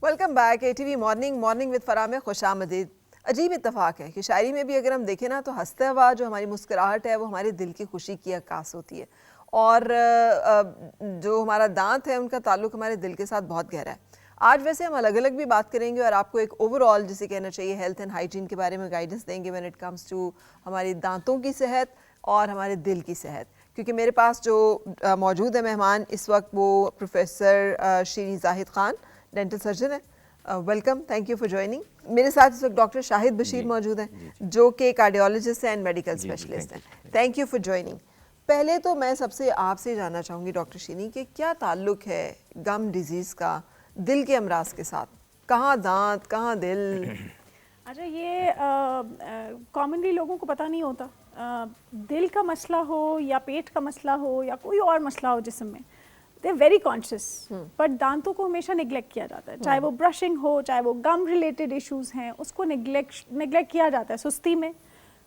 Welcome back ATV morning with Farah में खुशामदीद। अजीब इत्तेफाक है कि शायरी में भी अगर हम देखें ना तो हंसते हुआ जो हमारी मुस्कुराहट है वो हमारे दिल की खुशी की अक्कास होती है, और जो हमारा दांत है उनका ताल्लुक हमारे दिल के साथ बहुत गहरा है। आज वैसे हम अलग अलग भी बात करेंगे और आपको एक ओवरऑल जिसे कहना चाहिए हेल्थ एंड हाइजीन के बारे में गाइडेंस देंगे व्हेन इट कम्स टू हमारी दांतों की सेहत और हमारे दिल की सेहत। क्योंकि मेरे पास जो मौजूद है मेहमान इस वक्त वो प्रोफेसर शीरी जाहिद खान डेंटल सर्जन है। Welcome, thank you for joining. मेरे साथ इस वक्त डॉक्टर शाहिद बशीर मौजूद हैं जो कि कार्डियोलॉजिस्ट हैं एंड मेडिकल स्पेशलिस्ट हैं। Thank you for joining. पहले तो मैं सबसे आपसे जानना चाहूँगी डॉक्टर शीरी कि क्या ताल्लुक है गम डिजीज़ का दिल के अमराज के साथ? कहाँ दांत, कहाँ दिल? अच्छा, ये कॉमनली लोगों को पता नहीं होता। दिल का मसला हो या पेट का मसला हो या कोई और मसला हो जिस्म में, they are very conscious, but दांतों को हमेशा निगलेक्ट किया जाता है। चाहे वो ब्रशिंग हो, चाहे वो गम रिलेटेड इश्यूज हैं, उसको निगलेक्ट किया जाता है। सुस्ती में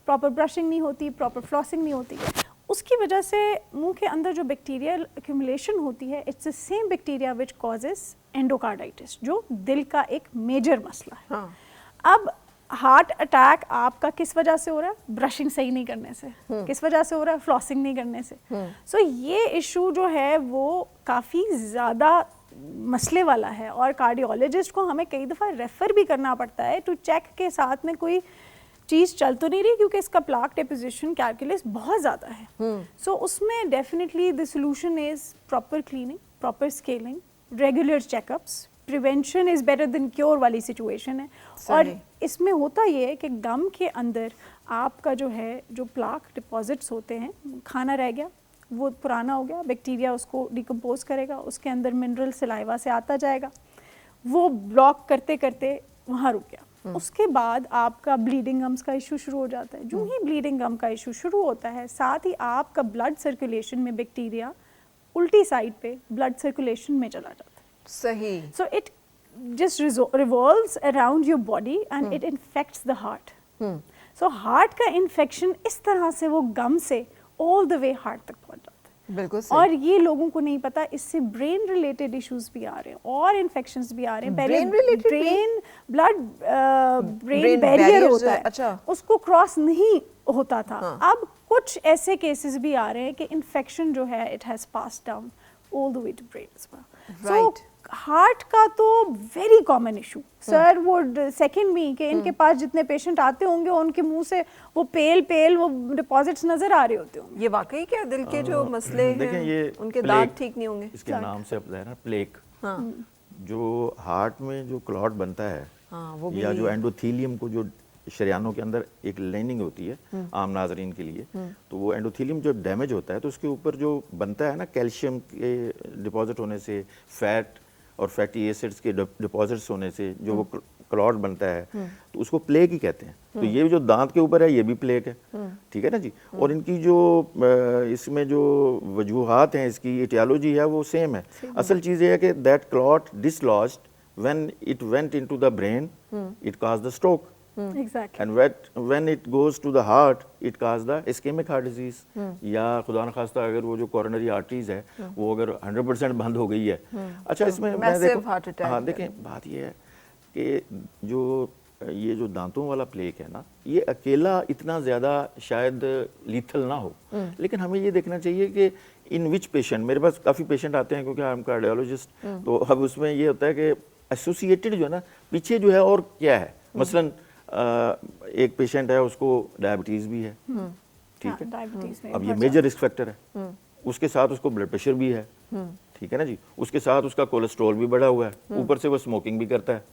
प्रॉपर ब्रशिंग नहीं होती, प्रॉपर फ्लॉसिंग नहीं होती, उसकी वजह से मुंह के अंदर जो बैक्टीरियल एक्यूमुलेशन होती है, it's the same bacteria which causes endocarditis, जो दिल का एक मेजर मसला है। अब हार्ट अटैक आपका किस वजह से हो रहा है? ब्रशिंग सही नहीं करने से। किस वजह से हो रहा है? फ्लॉसिंग नहीं करने से। सो ये इशू जो है वो काफ़ी ज़्यादा मसले वाला है और कार्डियोलॉजिस्ट को हमें कई दफ़ा रेफ़र भी करना पड़ता है टू चेक के साथ में कोई चीज़ चल तो नहीं रही, क्योंकि इसका प्लाक डेपोजिशन कैलकुलस बहुत ज़्यादा है। सो उसमें definitely the solution is proper cleaning, proper scaling, regular checkups. Prevention is better than cure वाली सिचुएशन है। और इसमें होता ये है कि गम के अंदर आपका जो है, जो प्लाक डिपॉजिट्स होते हैं, खाना रह गया, वो पुराना हो गया, बैक्टीरिया उसको डिकम्पोज करेगा, उसके अंदर मिनरल सलाइवा से आता जाएगा, वो ब्लॉक करते करते वहाँ रुक गया। उसके बाद आपका ब्लीडिंग गम्स का इशू शुरू हो जाता है। जो ही ब्लीडिंग गम का इशू शुरू होता है, साथ ही आपका ब्लड सर्कुलेशन में बैक्टीरिया उल्टी साइड पे ब्लड सर्कुलेशन में चला जाता है। सही। So it just revolves around your body and it infects the heart. So heart का infection इस तरह से वो गम से all the way heart तक पहुंच जाता है। बिल्कुल सही। और ये लोगों को नहीं पता, इससे ब्रेन रिलेटेड इश्यूज भी आ रहे हैं और इन्फेक्शंस भी आ रहे हैं। ब्रेन बैरियर होता है, अच्छा, उसको क्रॉस नहीं होता था। अब कुछ ऐसे केसेस भी आ रहे हैं कि इन्फेक्शन जो है it has passed down all the way to brain as well. So heart का तो very common issue sir would second me कि इनके पास जितने पेशेंट आते होंगे उनके मुंह से वो पेल वो डिपॉजिट्स नजर आ रहे होते होंगे। ये वाकई क्या दिल के जो मसले हैं ये उनके दांत ठीक नहीं होंगे? इसके नाम से अब है ना प्लेक। जो हार्ट में जो क्लॉट बनता है, वो या जो एंडोथीलियम को, जो शरियानों के अंदर एक लाइनिंग होती है आम नाजरीन के लिए, तो वो एंडोथीलियम जो डैमेज होता है तो उसके ऊपर जो बनता है ना कैल्शियम के डिपॉजिट होने से, फैट और फैटी एसिड्स के डिपॉजिट्स होने से जो वो क्लॉट बनता है, तो उसको प्लेक ही कहते हैं। तो ये जो दांत के ऊपर है ये भी प्लेक है, ठीक है ना जी। और इनकी जो इसमें जो वजूहात हैं, इसकी एटियोलॉजी है वो सेम है। असल चीज़ ये है कि that clot dislodged when it went into the brain, it caused the stroke. Exactly. And when it goes to the heart, it causes the ischemic heart disease. या खुदा न खास्ता अगर वो जो coronary arteries है वो अगर 100% बंद हो गई है। अच्छा, इसमें मैं देखो, हाँ देखें, बात ये है कि जो ये जो दांतों वाला प्लेक है ना, ये अकेला इतना ज़्यादा शायद लीथल ना हो, लेकिन हमें ये देखना चाहिए कि इन विच पेशेंट, मेरे पास काफ़ी पेशेंट आते हैं क्योंकि आई एम कार्डियोलॉजिस्ट, तो अब उसमें ये होता है कि एसोसिएटेड जो है ना पीछे जो है और क्या है, मसलन एक पेशेंट है उसको डायबिटीज भी है, ठीक है, अब ये मेजर रिस्क फैक्टर है, उसके साथ उसको ब्लड प्रेशर भी है, ठीक है ना जी, उसके साथ उसका कोलेस्ट्रॉल भी बढ़ा हुआ है, ऊपर से वो स्मोकिंग भी करता है।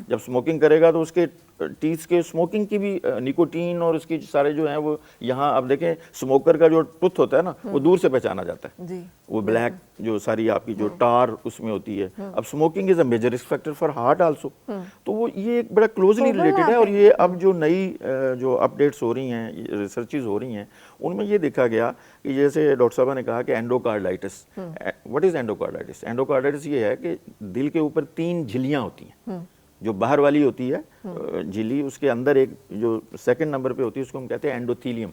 जब स्मोकिंग करेगा तो उसके टीथ के स्मोकिंग की भी निकोटीन और उसकी सारे जो हैं वो यहाँ, अब देखें स्मोकर का जो टूथ होता है ना वो दूर से पहचाना जाता है जी। वो ब्लैक जो सारी आपकी जो टार उसमें होती है। अब smoking is a major risk factor for heart also, तो वो ये एक बड़ा क्लोजली रिलेटेड है। और ये अब जो नई जो अपडेट्स हो रही हैं, रिसर्चेज हो रही हैं, उनमें ये देखा गया कि जैसे डॉक्टर साहब ने कहा कि endocarditis, what is endocarditis? Endocarditis ये है कि दिल के ऊपर 3 झिल्लियां होती हैं। जो बाहर वाली होती है झिल्ली, उसके अंदर एक जो सेकंड नंबर पे होती है उसको हम कहते हैं एंडोथीलियम,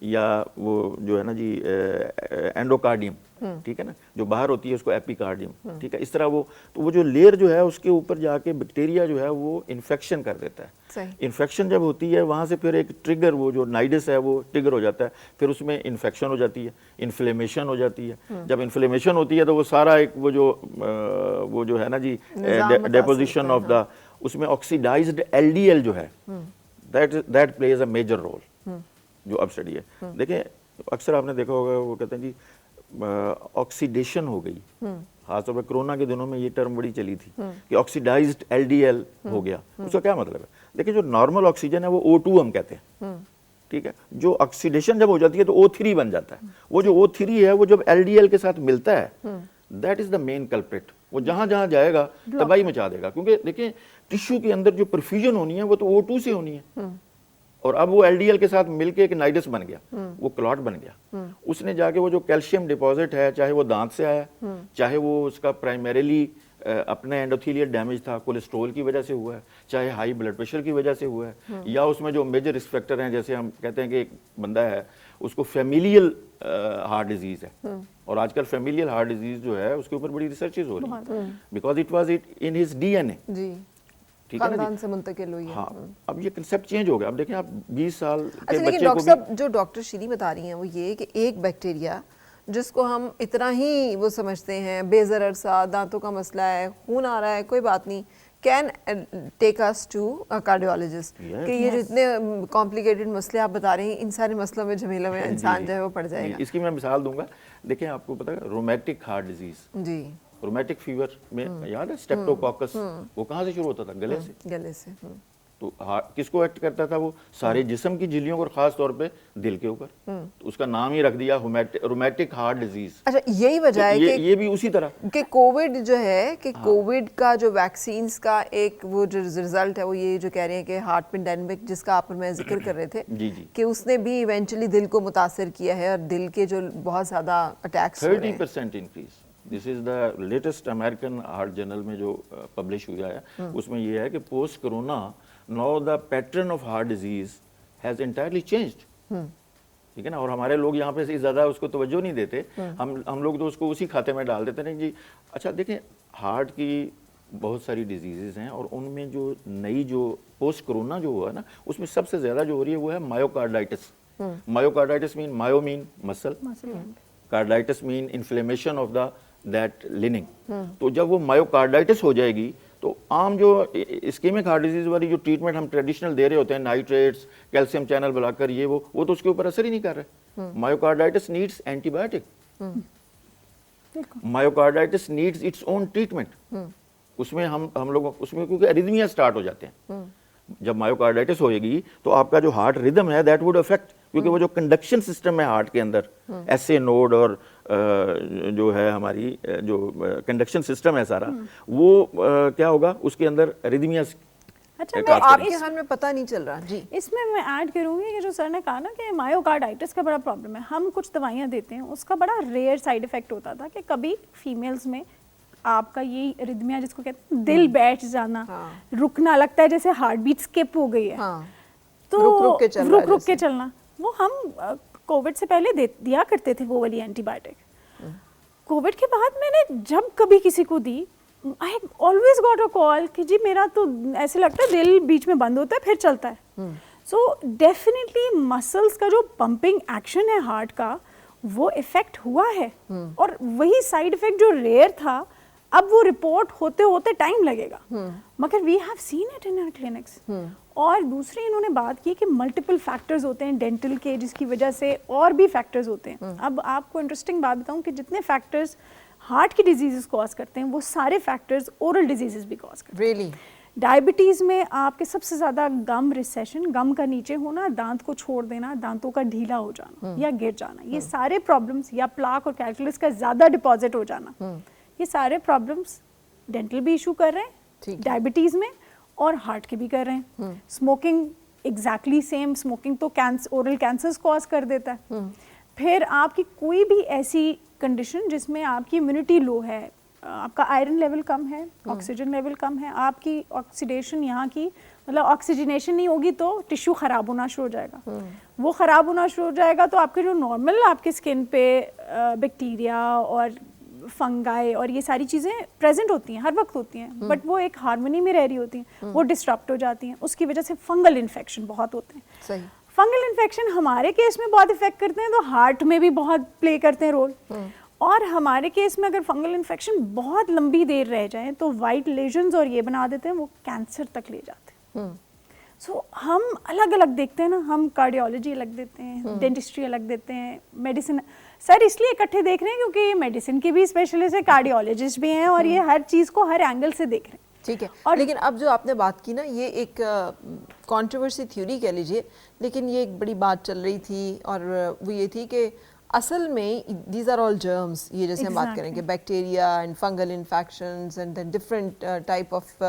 या वो जो है ना जी एंडोकार्डियम, ठीक है ना, जो बाहर होती है उसको एपिकार्डियम, ठीक है, इस तरह वो, तो वो जो लेयर जो है उसके ऊपर जाके बैक्टीरिया जो है वो इन्फेक्शन कर देता है। इन्फेक्शन जब होती है वहाँ से फिर एक ट्रिगर, वो जो नाइडस है वो ट्रिगर हो जाता है, फिर उसमें इन्फेक्शन हो जाती है, इन्फ्लेमेशन हो जाती है। जब इन्फ्लेमेशन होती है तो वो सारा एक वो जो है ना जी डेपोजिशन ऑफ द, उसमें ऑक्सीडाइज्ड एलडीएल जो है that plays a major role, जो अब स्टडी है। देखिए अक्सर आपने देखा होगा वो कहते हैं जी ऑक्सीडेशन हो गई, खासतौर पर कोरोना के दिनों में ये टर्म बड़ी चली थी कि ऑक्सीडाइज्ड एलडीएल हो गया। उसका क्या मतलब है? देखिए जो नॉर्मल ऑक्सीजन है वो O2 हम कहते हैं, ठीक है, जो ऑक्सीडेशन जब हो जाती है तो O3 बन जाता है। वो जो O3 है वो जब एलडीएल के साथ मिलता है that is the main culprit, वो जहां जहां जाएगा तबाही मचा देगा। क्योंकि देखिए टिश्यू के अंदर जो परफ्यूजन होनी है वो तो O2 से होनी है, और अब वो एलडीएल के साथ मिलके एक नाइडस बन गया, वो क्लॉट बन गया। उसने जाके वो जो कैल्शियम डिपॉजिट है, चाहे वो दांत से आया, चाहे वो उसका प्राइमरीली अपने एंडोथेलियल डैमेज था, कोलेस्ट्रॉल की वजह से हुआ है, चाहे हाई ब्लड प्रेशर की वजह से हुआ है, या उसमें जो मेजर रिस्क फैक्टर हैं, जैसे हम कहते हैं कि एक बंदा है उसको फैमिलियल हार्ट डिजीज है, और आजकल फैमिलियल हार्ट डिजीज जो है उसके ऊपर बड़ी रिसर्चेज हो रही है, because it was it in his DNA, ठीक है ना, खानदान से मुंतकिल हुई है। हाँ, अब ये कंसेप्ट चेंज हो गया। अब देखें आप 20 साल के लेकिन बच्चे डॉक्टर को साहब जो डॉक्टर श्री बता रही हैं वो ये कि एक बैक्टीरिया जिसको हम इतना ही वो समझते हैं बेजरर सा, दांतों का मसला है, खून आ रहा है, कोई बात नहीं, can take us to a cardiologist, कि ये जितने कॉम्प्लिकेटेड मसले आप बता रहे हैं इन सारे मसलों में झमेलों में इंसान जो है वो पड़ जाएगा। इसकी मैं मिसाल दूंगा। देखिए आपको पता है रोमैटिक हार्ट डिजीज जी, रोमैटिक फीवर में याद है स्ट्रेप्टोकोकस, वो कहाँ से शुरू होता था? गले से। गले से। तो किसको एक्ट करता था? वो सारे जिस्म की झिल्लियों को, और खास तौर पे दिल के ऊपर। तो उसका नाम ही रख दिया रोमैटिक हार्ट डिजीज। अच्छा, यही वजह है कि ये भी उसी तरह कि कोविड जो है कि कोविड का जो वैक्सीन्स का एक वो जो रिजल्ट है वो ये जो कह रहे हैं कि हार्ट पेंडेमिक जिसका आप मैं जिक्र कर रहे थे जी जी, कि उसने भी इवेंचुअली दिल को मुतासर किया है, और दिल के जो बहुत ज्यादा attacks 30% increase. This is the latest American heart journal में जो पब्लिश हुआ है, उसमें ये है कि post corona now the pattern of heart disease has entirely changed, ठीक है ना। और हमारे लोग यहाँ पे से ज्यादा उसको तवज्जो नहीं देते, हम लोग तो उसको उसी खाते में डाल देते नहीं जी। अच्छा देखें, हार्ट की बहुत सारी डिजीजेज हैं, और उनमें जो नई जो पोस्ट कोरोना जो हुआ ना, उसमें सबसे ज्यादा जो हो रही है वो है myocarditis. Myocarditis mean myo mean muscle, carditis mean inflammation of the that lining. तो जब वो मायोकार्डाइटिस हो जाएगी तो आम जो इस्केमिक हार्ट डिजीज वाली जो ट्रीटमेंट हम ट्रेडिशनल दे रहे होते हैं, नाइट्रेट्स, कैल्शियम चैनल बुलाकर, ये वो तो उसके ऊपर असर ही नहीं कर रहे। Myocarditis needs antibiotic, myocarditis needs its own treatment. उसमें हम लोग उसमें क्योंकि एरिथमिया स्टार्ट हो जाते हैं। जब मायोकार्डाइटिस होएगी तो आपका जो हार्ट रिदम है दैट वुड अफेक्ट, क्योंकि वो जो कंडक्शन सिस्टम है हार्ट के अंदर, एसए नोड और जो है हमारी जो कंडक्शन सिस्टम है सारा, वो क्या होगा उसके अंदर रिदमियास। अच्छा, तो आपके ख्याल में पता नहीं चल रहा जी। इसमें मैं ऐड करूंगी कि जो सर ने कहा ना कि मायोकार्डाइटिस का बड़ा प्रॉब्लम है, हम कुछ दवाइयाँ देते हैं, उसका बड़ा रेयर साइड इफेक्ट होता था कि कभी फीमेल्स में आपका ये रिदमिया जिसको कहते हैं दिल बैठ जाना, रुकना, लगता है जैसे हार्ट बीट स्किप हो गई है, तो रुक रुक के चलना, वो हम कोविड से पहले दिया करते थे वो वाली एंटीबायोटिक। कोविड के बाद मैंने जब कभी किसी को दी, I always got a call कि जी मेरा तो ऐसे लगता है दिल बीच में बंद होता है फिर चलता है। सो डेफिनेटली मसल्स का जो पंपिंग एक्शन है हार्ट का वो इफेक्ट हुआ है, और वही साइड इफेक्ट जो रेयर था अब वो रिपोर्ट होते होते टाइम लगेगा, मगर we have seen it in our clinics. और दूसरी इन्होंने बात की कि मल्टीपल फैक्टर्स होते हैं डेंटल के, जिसकी वजह से और भी फैक्टर्स होते हैं। अब आपको इंटरेस्टिंग बात बताऊं कि जितने फैक्टर्स हार्ट की डिजीजेस कॉज करते हैं वो सारे फैक्टर्स ओरल डिजीजेस भी कॉज करते हैं। Really? डायबिटीज़ में आपके सबसे ज़्यादा गम रिसेशन, गम का नीचे होना, दांत को छोड़ देना, दांतों का ढीला हो जाना या गिर जाना, ये सारे प्रॉब्लम्स, या प्लाक और कैल्कुलस का ज़्यादा डिपॉजिट हो जाना, ये सारे प्रॉब्लम्स डेंटल भी इशू कर रहे हैं, डायबिटीज़ में, और हार्ट के भी कर रहे हैं। स्मोकिंग एग्जैक्टली सेम, स्मोकिंग तो ओरल कैंसर्स कॉज कर देता है। फिर आपकी कोई भी ऐसी कंडीशन जिसमें आपकी इम्यूनिटी लो है, आपका आयरन लेवल कम है, ऑक्सीजन लेवल कम है, आपकी ऑक्सीडेशन यहाँ की मतलब ऑक्सीजनेशन नहीं होगी तो टिश्यू ख़राब होना शुरू हो जाएगा। वो ख़राब होना शुरू हो जाएगा तो आपके जो नॉर्मल आपके स्किन पे बैक्टीरिया और फंगाई और ये सारी चीज़ें प्रेजेंट होती हैं, हर वक्त होती हैं, बट वो एक हार्मनी में रह रही होती हैं, वो डिस्टर्ब हो जाती हैं। उसकी वजह से फंगल इन्फेक्शन बहुत होते हैं। सही। फंगल इन्फेक्शन हमारे केस में बहुत इफेक्ट करते हैं, तो हार्ट में भी बहुत प्ले करते हैं रोल। और हमारे केस में अगर फंगल इन्फेक्शन बहुत लंबी देर रह जाए तो वाइट लेजन्स और ये बना देते हैं, वो कैंसर तक ले जाते हैं। सो हम अलग अलग देखते हैं ना, हम कार्डियोलॉजी अलग देते हैं, डेंटिस्ट्री अलग देते हैं, मेडिसिन सर इसलिए इकट्ठे देख रहे हैं क्योंकि मेडिसिन के भी स्पेशलिस्ट है, कार्डियोलॉजिस्ट भी हैं, और ये हर चीज़ को हर एंगल से देख रहे हैं। ठीक है। और लेकिन अब जो आपने बात की ना, ये एक कंट्रोवर्सी थ्योरी कह लीजिए, लेकिन ये एक बड़ी बात चल रही थी और वो ये थी कि असल में दीज आर ऑल जर्म्स, ये जैसे हम बात करेंगे bacteria and fungal infections and then different type of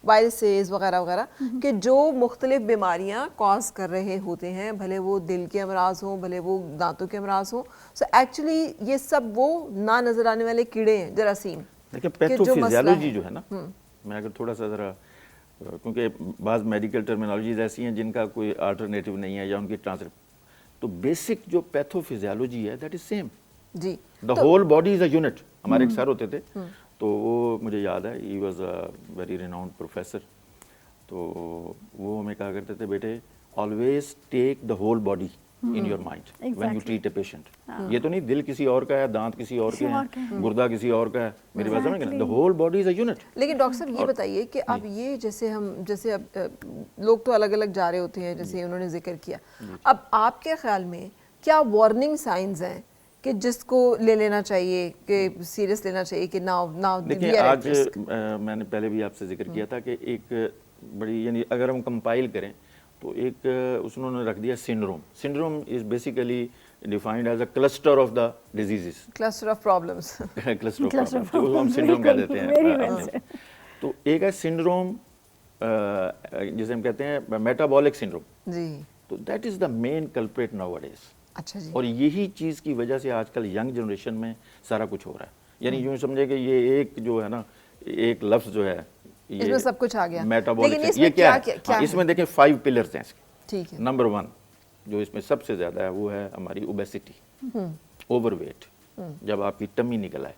viruses वगैरह वगैरह, कि जो मुख्तलिफ बीमारियां कॉज कर रहे होते हैं, भले वो दिल के अमराज हों, भले वो दांतों के अमराज हों। सो एक्चुअली ये सब वो ना नजर आने वाले कीड़े हैं, जरासीम। देखिए पैथोफिजियोलॉजी जो है ना, मैं अगर थोड़ा सा ज़रा, क्योंकि बाज़ मेडिकल टर्मिनोलॉजीज ऐसी हैं जिनका कोई अल्टरनेटिव नहीं है या उनकी ट्रांसलेट, तो बेसिक जो पैथोफिजियोलॉजी है दैट इज सेम जी। The whole body is a unit. हमारे एक सर होते थे, तो वो मुझे याद है, he was a very renowned professor, तो वो हमें कहा करते थे, बेटे always take the whole body in your mind when you treat a patient. ये तो नहीं दिल किसी और का है, दांत किसी और के हैं, गुर्दा किसी और का है, मेरी बात समझ गए, the whole body is a unit. लेकिन डॉक्टर साहब ये बताइए कि अब ये जैसे अब लोग तो अलग अलग जा रहे होते हैं, जैसे उन्होंने जिक्र किया, अब आपके ख्याल में क्या वार्निंग साइंस हैं कि जिसको ले लेना चाहिए, कि सीरियस लेना चाहिए कि ना? देखिए आज मैंने पहले भी आपसे जिक्र किया था कि एक बड़ी, यानी अगर हम कंपाइल करें तो एक उसने रख दिया syndrome. Syndrome is basically defined as a cluster of the diseases, cluster of problems cluster of problems, तो हम सिंड्रोम कह देते हैं। तो एक है सिंड्रोम जिसे हम कहते हैं मेटाबॉलिक सिंड्रोम जी, तो that is the main culprit nowadays. अच्छा जी। और यही चीज़ की वजह से आजकल यंग जनरेशन में सारा कुछ हो रहा है। यानी यूँ समझे कि ये एक जो है ना, एक लफ्ज़ जो है, इसमें सब कुछ आ गया। मेटाबॉलिक, ये क्या है? इसमें देखें 5 पिलर्स हैं इसके। ठीक है। नंबर 1 जो इसमें सबसे ज़्यादा है वो है हमारी ओबेसिटी, ओवरवेट। जब आपकी टमी निकल आए,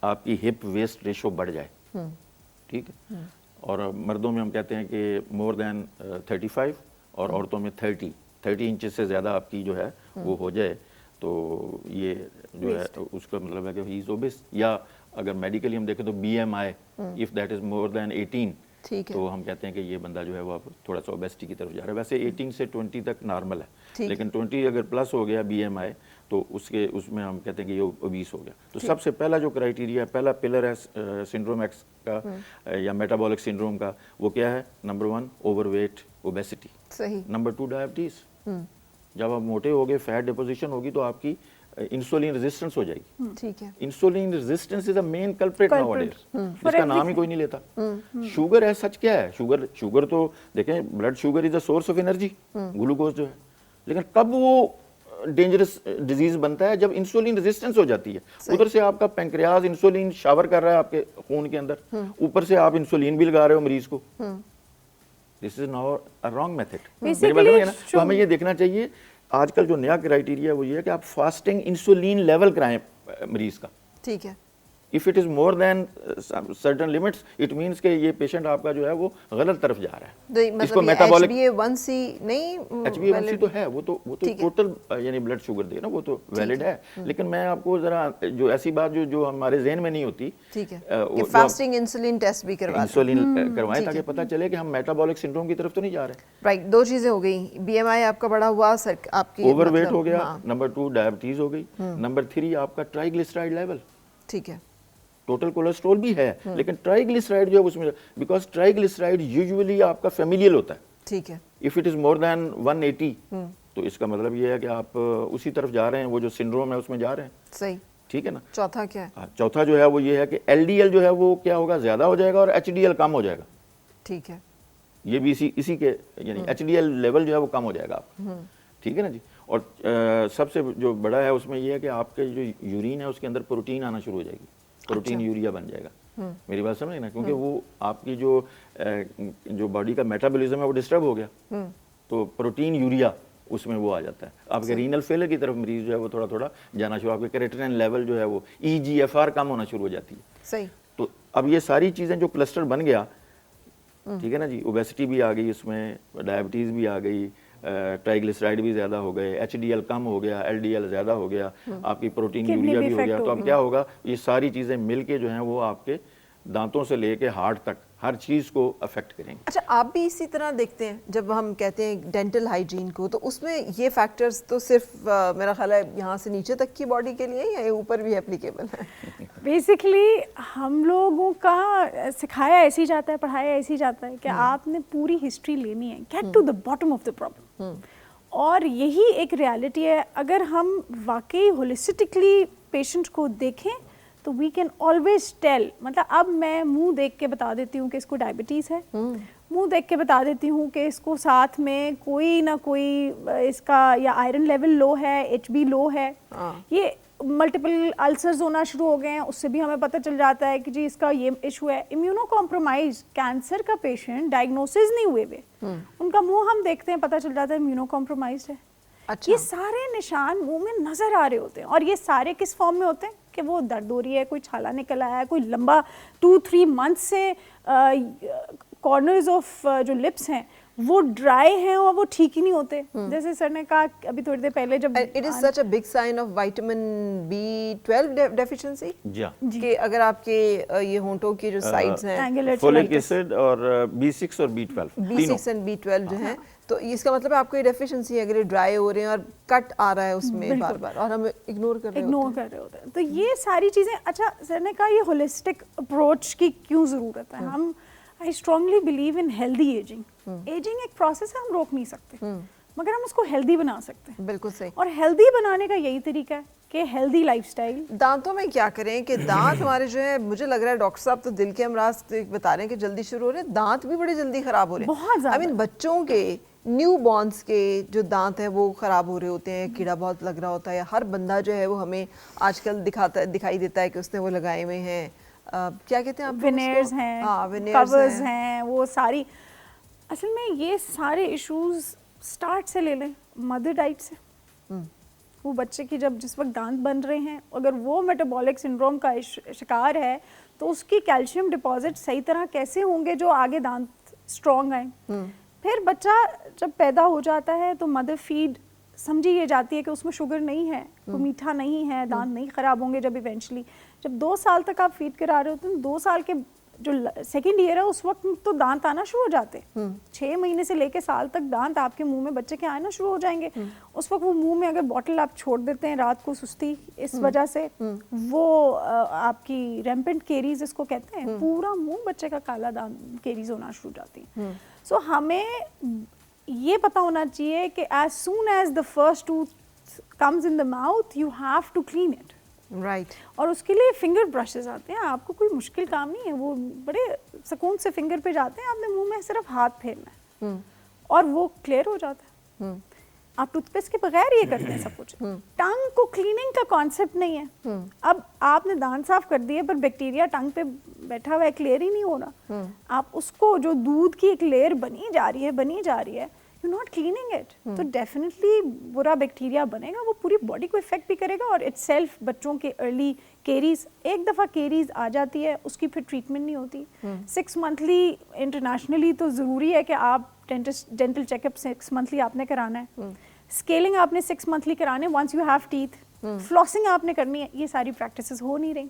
आपकी हिप वेस्ट रेशो बढ़ जाए, ठीक है। और मर्दों में हम कहते हैं कि मोर देन 35 और औरतों में 30 इंच से ज़्यादा आपकी जो है वो हो जाए, तो ये जो है उसका मतलब है कि ही इज ओबेस। या अगर मेडिकली हम देखें तो BMI if that is more than 18, तो हम कहते हैं कि ये बंदा जो है वो अब थोड़ा सा ओबेसिटी की तरफ जा रहा है। वैसे 18 से 20 तक नॉर्मल है, लेकिन 20 अगर प्लस हो गया BMI तो उसमें हम कहते हैं कि ये ओबीस हो गया। तो सबसे पहला जो क्राइटेरिया, पहला पिलर है सिंड्रोम एक्स का या मेटाबॉलिक सिंड्रोम का, वो क्या है? Number 1 overweight, obesity. सही। Number 2 diabetes. जब आप मोटे हो गए, फैट डिपोजिशन होगी तो आपकी इंसुलिन रेजिस्टेंस हो जाएगी। ठीक है। Insulin resistance is a main culprit nowadays, जिसका नाम ही कोई नहीं लेता। शुगर है, सच क्या है? शुगर तो देखें, blood sugar is a source of energy, glucose जो है, लेकिन कब वो डेंजरस डिजीज बनता है? जब इंसुलिन रेजिस्टेंस हो जाती है। उधर से आपका पैंक्रियाज इंसुलिन शावर कर रहा है आपके खून के अंदर, ऊपर से आप इंसुलिन भी लगा रहे हो मरीज को। This is now a wrong method. मेरी बात समझ ना? तो हमें ये देखना चाहिए, आजकल जो नया क्राइटेरिया वो ये है कि आप फास्टिंग इंसुलिन लेवल कराएं मरीज का। ठीक है। If it is more than certain limits, it means कि ये पेशेंट आपका जो है वो गलत तरफ जा रहा है। इसको मेटाबॉलिक HbA1c नहीं, HbA1c तो है, वो तो टोटल यानी ब्लड शुगर दे ना, वो तो वैलिड है। लेकिन मैं आपको जरा जो ऐसी बात जो हमारे ज़हन में नहीं होती, ठीक है, कि फास्टिंग इंसुलिन टेस्ट भी करवाएं, इंसुलिन करवाएं, ताकि पता चले कि हम मेटाबॉलिक सिंड्रोम की तरफ तो नहीं जा रहे। राइट, 2 चीजें हो गई, BMI आपका बढ़ा हुआ, आपकी ओवरवेट हो गया, नंबर 2 डायबिटीज हो गई, नंबर 3 आपका ट्राइग्लिसराइड लेवल। ठीक है। टोटल कोलेस्ट्रॉल भी है, लेकिन ट्राइग्लिसराइड जो है उसमें, बिकॉज ट्राइग्लिसराइड यूजुअली आपका फेमिलियल होता है। ठीक है। If it is more than 180, तो इसका मतलब ये है कि आप उसी तरफ जा रहे हैं, वो जो सिंड्रोम है उसमें जा रहे हैं। सही। ठीक है ना। चौथा क्या है? चौथा जो है वो ये है कि LDL जो है वो क्या होगा, ज्यादा हो जाएगा, और HDL कम हो जाएगा। ठीक है। ये भी इसी के, यानी HDL लेवल जो है वो कम हो जाएगा आपका। ठीक है ना जी। और सबसे जो बड़ा है उसमें ये है कि आपके जो यूरिन है उसके अंदर प्रोटीन आना शुरू हो जाएगी। प्रोटीन यूरिया बन जाएगा। मेरी बात समझे ना, क्योंकि वो आपकी जो बॉडी का मेटाबॉलिज्म है वो डिस्टर्ब हो गया, तो प्रोटीन यूरिया उसमें वो आ जाता है। आपके रीनल फेलियर की तरफ मरीज जो है वो थोड़ा थोड़ा जाना शुरू, आपके क्रेटिनिन लेवल जो है वो EGFR कम होना शुरू हो जाती है। सही। तो अब ये सारी चीज़ें जो क्लस्टर बन गया, ठीक है ना जी, ओबेसिटी भी आ गई, उसमें डायबिटीज़ भी आ गई, ट्राइग्लिसराइड भी ज़्यादा हो गए, HDL कम हो गया, LDL ज़्यादा हो गया, आपकी प्रोटीन Kidney यूरिया भी भी हो affect गया, तो अब होगी। क्या होगा, ये सारी चीज़ें मिल के जो हैं वो आपके दांतों से लेके हार्ट तक हर चीज़ को अफेक्ट करेंगे। अच्छा, आप भी इसी तरह देखते हैं जब हम कहते हैं डेंटल हाइजीन को, तो उसमें ये फैक्टर्स तो सिर्फ मेरा ख्याल है यहाँ से नीचे तक की बॉडी के लिए या ये ऊपर भी एप्लीकेबल है? बेसिकली हम लोगों का सिखाया ऐसे ही जाता है, पढ़ाया ऐसे ही जाता है कि आपने पूरी हिस्ट्री लेनी है, get to the bottom of the problem. और यही एक रियलिटी है। अगर हम वाकई होलिस्टिकली पेशेंट को देखें तो वी कैन ऑलवेज टेल, मतलब अब मैं मुंह देख के बता देती हूँ कि इसको डायबिटीज़ है, मुंह देख के बता देती हूँ कि इसको साथ में कोई ना कोई इसका या आयरन लेवल लो है, HB लो है, ये मल्टीपल अल्सर्स होना शुरू हो गए हैं, उससे भी हमें पता चल जाता है कि जी इसका ये इशू है। इम्यूनो कॉम्प्रोमाइज कैंसर का पेशेंट डायग्नोसिस नहीं हुए हुए, उनका मुंह हम देखते हैं, पता चल जाता है इम्यूनो कॉम्प्रोमाइज है। अच्छा। ये सारे निशान मुंह में नजर आ रहे होते हैं, और ये सारे किस फॉर्म में होते हैं कि वो दर्द हो रही है, कोई छाला निकल आया है, कोई लंबा 2-3 मंथ से कॉर्नर्स ऑफ जो लिप्स हैं वो ड्राई हैं और वो ठीक ही नहीं होते। जैसे सर ने कहा अभी थोड़ी देर पहले, जब it is such a big sign of vitamin B12 deficiency कि अगर आपके ये होंठों की जो साइड्स हैं, फोलिक एसिड और B6 और B12 B6 एंड B12 जो है, तो इसका मतलब है आपको ये डेफिशिएंसी है, अगर ये ड्राई हो रहे हैं और कट आ रहा है उसमें बार बार और हम इग्नोर कर रहे होते हैं। तो ये सारी चीज़ें, अच्छा सर ने कहा ये होलिस्टिक अप्रोच की क्यों ज़रूरत है। हम I strongly believe in healthy ageing. Ageing एक प्रोसेस है, हम रोक नहीं सकते, मगर हम उसको हेल्दी बना सकते हैं। बिल्कुल सही। और हेल्दी बनाने का यही तरीका है कि हेल्दी लाइफस्टाइल। दांतों में क्या करें कि दांत हमारे जो है, मुझे लग रहा है डॉक्टर साहब तो दिल के अमराज बता रहे हैं कि जल्दी शुरू हो रहे हैं, दांत भी बड़े जल्दी खराब हो रहे हैं, बहुत ज़्यादा। आई मीन बच्चों के न्यू बॉर्न्स के जो दांत हैं वो खराब हो रहे होते हैं, कीड़ा बहुत लग रहा होता है। हर बंदा जो है वो हमें आजकल दिखाई देता है कि उसने वो लगाए हुए हैं, क्या कहते हैं आप, विनेयर्स हैं, कवर्स हैं, वो सारी। असल में ये सारे इश्यूज स्टार्ट से ले लें, मदर डाइट से। वो बच्चे की जब जिस वक्त दांत बन रहे हैं, अगर वो मेटाबॉलिक सिंड्रोम का शिकार है तो उसकी कैल्शियम डिपॉजिट सही तरह कैसे होंगे जो आगे दांत स्ट्रॉन्ग आए। फिर बच्चा जब पैदा हो जाता है तो मदर फीड समझी ये जाती है कि उसमें शुगर नहीं है, वो मीठा नहीं है, दांत नहीं खराब होंगे। जब इवेंचुअली जब 2 साल तक आप फीड करा रहे होते हैं, 2 साल के जो सेकेंड ईयर है उस वक्त तो दांत आना शुरू हो जाते हैं। 6 महीने से लेके साल तक दांत आपके मुंह में बच्चे के आना शुरू हो जाएंगे। उस वक्त वो मुंह में अगर बॉटल आप छोड़ देते हैं रात को सुस्ती, इस वजह से वो आपकी रैम्पेंट केरीज इसको कहते हैं, पूरा मुंह बच्चे का काला दांत केरीज होना शुरू हो जाती है। सो हमें ये पता होना चाहिए कि as soon as the first tooth comes in the mouth you have to clean it, right. और उसके लिए फिंगर ब्रशेस आते हैं, आपको कोई मुश्किल काम नहीं है, वो बड़े सुकून से फिंगर पे जाते हैं, आपने मुंह में सिर्फ हाथ फेरना है और वो क्लियर हो जाता है। आप टूथपेस्ट के बगैर ये करते हैं सब कुछ। टंग को क्लीनिंग का कॉन्सेप्ट नहीं है। अब आपने दांत साफ कर दिए पर बैक्टीरिया टंग पे बैठा हुआ है, क्लियर ही नहीं हो रहा। आप उसको जो दूध की एक लेयर बनी जा रही है, यू नॉट क्लीनिंग इट, तो डेफिनेटली बुरा बैक्टीरिया बनेगा, वो पूरी बॉडी को इफेक्ट भी करेगा। और इटसेल्फ बच्चों के अर्ली केरीज, एक दफ़ा केरीज आ जाती है उसकी फिर ट्रीटमेंट नहीं होती। 6 मंथली इंटरनेशनली तो ज़रूरी है कि आप डेंटल चेकअप 6 मंथली आपने कराना है, स्केलिंग आपने 6 मंथली कराने, once you have teeth, flossing आपने करनी है। ये सारी प्रैक्टिसेस हो नहीं रही,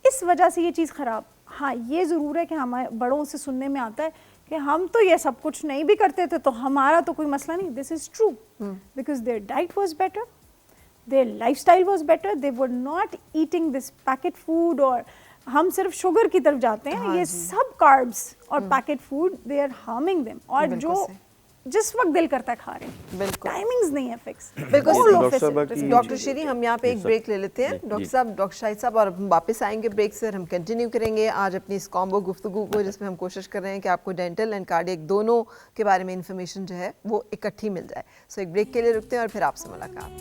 इस वजह से ये चीज़ ख़राब। हाँ, ये ज़रूर है कि हमारे बड़ों से सुनने में आता है कि हम तो ये सब कुछ नहीं भी करते थे तो हमारा तो कोई मसला नहीं। This is true because their diet was better, there lifestyle was better, they were not eating this packet food. और हम सिर्फ शुगर की तरफ जाते हैं। हाँ, ये सब कार्ब्स और packet food they are harming them, और जो जिस वक्त दिल करता है खा रहे हैं, बिल्कुल टाइमिंग्स नहीं है फिक्स। बिल्कुल डॉक्टर श्री, हम यहाँ पे एक ब्रेक ले लेते हैं डॉक्टर साहब, डॉक्टर शाहिद साहब, और हम वापस आएंगे ब्रेक से। हम कंटिन्यू करेंगे आज अपनी इस कॉम्बो गुफ्तगू को, जिसमें हम कोशिश कर रहे हैं कि आपको डेंटल एंड कार्डियक दोनों के बारे में इंफॉर्मेशन जो है वो इकट्ठी मिल जाए। सो एक ब्रेक के लिए रुकते हैं और फिर आपसे मुलाकात।